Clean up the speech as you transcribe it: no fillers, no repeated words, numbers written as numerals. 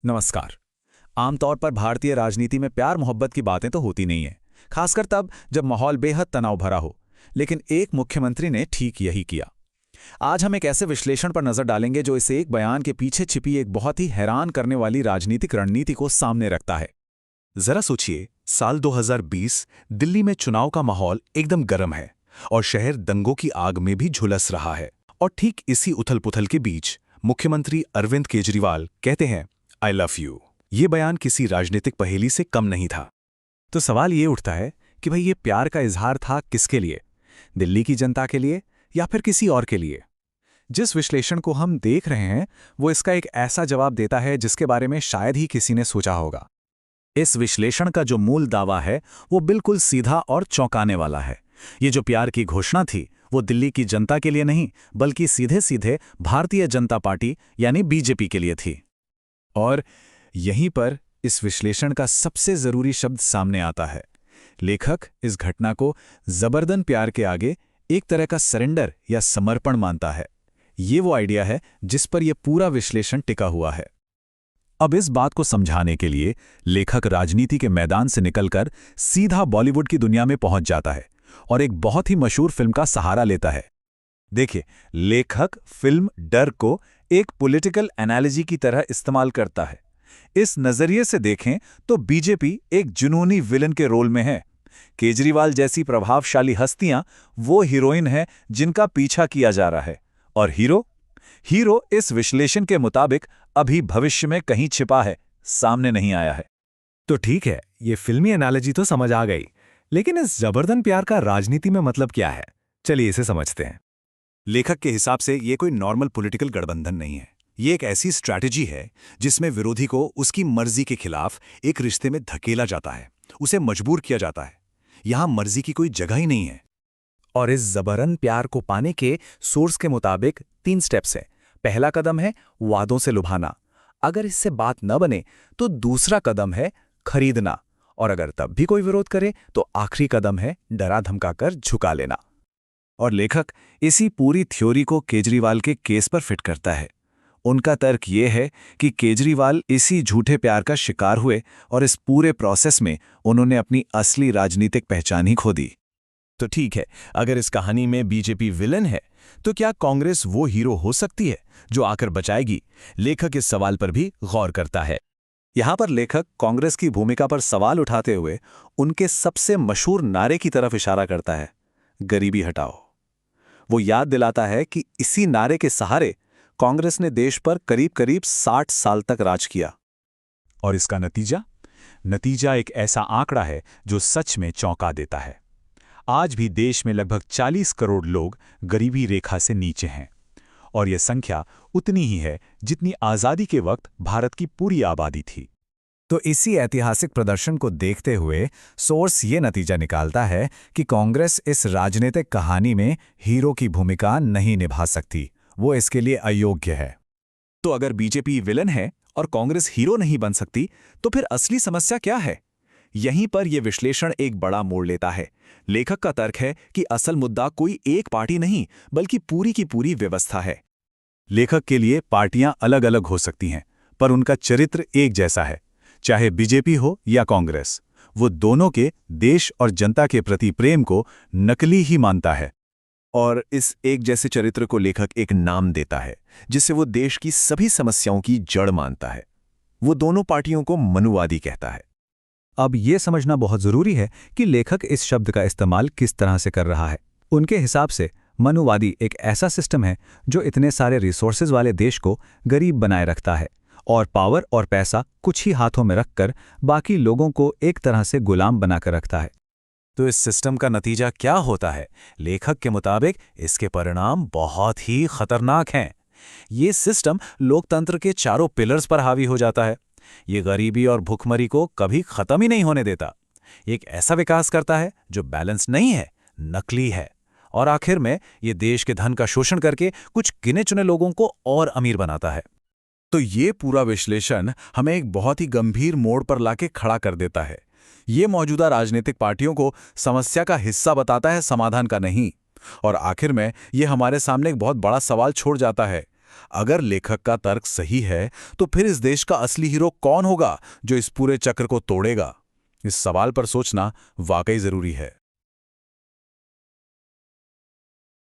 नमस्कार। आमतौर पर भारतीय राजनीति में प्यार मोहब्बत की बातें तो होती नहीं है, खासकर तब जब माहौल बेहद तनाव भरा हो। लेकिन एक मुख्यमंत्री ने ठीक यही किया। आज हम एक ऐसे विश्लेषण पर नजर डालेंगे जो इस एक बयान के पीछे छिपी एक बहुत ही हैरान करने वाली राजनीतिक रणनीति को सामने रखता है। जरा सोचिए, साल 2020 दिल्ली में चुनाव का माहौल एकदम गर्म है और शहर दंगों की आग में भी झुलस रहा है। और ठीक इसी उथल-पुथल के बीच मुख्यमंत्री अरविंद केजरीवाल कहते हैं, आई लव यू। ये बयान किसी राजनीतिक पहेली से कम नहीं था। तो सवाल ये उठता है कि भाई ये प्यार का इजहार था किसके लिए? दिल्ली की जनता के लिए या फिर किसी और के लिए? जिस विश्लेषण को हम देख रहे हैं वो इसका एक ऐसा जवाब देता है जिसके बारे में शायद ही किसी ने सोचा होगा। इस विश्लेषण का जो मूल दावा है वो बिल्कुल सीधा और चौंकाने वाला है। ये जो प्यार की घोषणा थी वो दिल्ली की जनता के लिए नहीं, बल्कि सीधे सीधे भारतीय जनता पार्टी यानी बीजेपी के लिए थी। और यहीं पर इस विश्लेषण का सबसे जरूरी शब्द सामने आता है। लेखक इस घटना को जबरदन प्यार के आगे एक तरह का सरेंडर या समर्पण मानता है। ये वो आइडिया है जिस पर यह पूरा विश्लेषण टिका हुआ है। अब इस बात को समझाने के लिए लेखक राजनीति के मैदान से निकलकर सीधा बॉलीवुड की दुनिया में पहुंच जाता है और एक बहुत ही मशहूर फिल्म का सहारा लेता है। देखिए, लेखक फिल्म डर को एक पॉलिटिकल एनालॉजी की तरह इस्तेमाल करता है। इस नजरिए से देखें तो बीजेपी एक जुनूनी विलन के रोल में है। केजरीवाल जैसी प्रभावशाली हस्तियां वो हीरोइन हैं जिनका पीछा किया जा रहा है। और हीरो इस विश्लेषण के मुताबिक अभी भविष्य में कहीं छिपा है, सामने नहीं आया है। तो ठीक है, ये फिल्मी एनालॉजी तो समझ आ गई, लेकिन इस जबरदन प्यार का राजनीति में मतलब क्या है? चलिए इसे समझते हैं। लेखक के हिसाब से ये कोई नॉर्मल पॉलिटिकल गठबंधन नहीं है। ये एक ऐसी स्ट्रैटेजी है जिसमें विरोधी को उसकी मर्जी के खिलाफ एक रिश्ते में धकेला जाता है, उसे मजबूर किया जाता है। यहां मर्जी की कोई जगह ही नहीं है। और इस जबरन प्यार को पाने के सोर्स के मुताबिक 3 स्टेप्स हैं। पहला कदम है वादों से लुभाना। अगर इससे बात न बने तो दूसरा कदम है खरीदना, और अगर तब भी कोई विरोध करे तो आखिरी कदम है डरा धमकाकर झुका लेना। और लेखक इसी पूरी थ्योरी को केजरीवाल के केस पर फिट करता है। उनका तर्क ये है कि केजरीवाल इसी झूठे प्यार का शिकार हुए और इस पूरे प्रोसेस में उन्होंने अपनी असली राजनीतिक पहचान ही खो दी। तो ठीक है, अगर इस कहानी में बीजेपी विलन है तो क्या कांग्रेस वो हीरो हो सकती है जो आकर बचाएगी? लेखक इस सवाल पर भी गौर करता है। यहां पर लेखक कांग्रेस की भूमिका पर सवाल उठाते हुए उनके सबसे मशहूर नारे की तरफ इशारा करता है, गरीबी हटाओ। वो याद दिलाता है कि इसी नारे के सहारे कांग्रेस ने देश पर करीब करीब 60 साल तक राज किया। और इसका नतीजा एक ऐसा आंकड़ा है जो सच में चौंका देता है। आज भी देश में लगभग 40 करोड़ लोग गरीबी रेखा से नीचे हैं, और यह संख्या उतनी ही है जितनी आज़ादी के वक्त भारत की पूरी आबादी थी। तो इसी ऐतिहासिक प्रदर्शन को देखते हुए सोर्स ये नतीजा निकालता है कि कांग्रेस इस राजनीतिक कहानी में हीरो की भूमिका नहीं निभा सकती, वो इसके लिए अयोग्य है। तो अगर बीजेपी विलन है और कांग्रेस हीरो नहीं बन सकती, तो फिर असली समस्या क्या है? यहीं पर यह विश्लेषण एक बड़ा मोड़ लेता है। लेखक का तर्क है कि असल मुद्दा कोई एक पार्टी नहीं, बल्कि पूरी की पूरी व्यवस्था है। लेखक के लिए पार्टियां अलग अलग हो सकती हैं, पर उनका चरित्र एक जैसा है। चाहे बीजेपी हो या कांग्रेस, वो दोनों के देश और जनता के प्रति प्रेम को नकली ही मानता है। और इस एक जैसे चरित्र को लेखक एक नाम देता है जिसे वो देश की सभी समस्याओं की जड़ मानता है। वो दोनों पार्टियों को मनुवादी कहता है। अब ये समझना बहुत जरूरी है कि लेखक इस शब्द का इस्तेमाल किस तरह से कर रहा है। उनके हिसाब से मनुवादी एक ऐसा सिस्टम है जो इतने सारे रिसोर्सेज वाले देश को गरीब बनाए रखता है और पावर और पैसा कुछ ही हाथों में रखकर बाकी लोगों को एक तरह से गुलाम बनाकर रखता है। तो इस सिस्टम का नतीजा क्या होता है? लेखक के मुताबिक इसके परिणाम बहुत ही खतरनाक हैं। ये सिस्टम लोकतंत्र के चारों पिलर्स पर हावी हो जाता है। ये गरीबी और भूखमरी को कभी खत्म ही नहीं होने देता। एक ऐसा विकास करता है जो बैलेंस नहीं है, नकली है, और आखिर में ये देश के धन का शोषण करके कुछ गिने चुने लोगों को और अमीर बनाता है। तो ये पूरा विश्लेषण हमें एक बहुत ही गंभीर मोड़ पर लाके खड़ा कर देता है। ये मौजूदा राजनीतिक पार्टियों को समस्या का हिस्सा बताता है, समाधान का नहीं। और आखिर में ये हमारे सामने एक बहुत बड़ा सवाल छोड़ जाता है, अगर लेखक का तर्क सही है तो फिर इस देश का असली हीरो कौन होगा जो इस पूरे चक्र को तोड़ेगा? इस सवाल पर सोचना वाकई जरूरी है।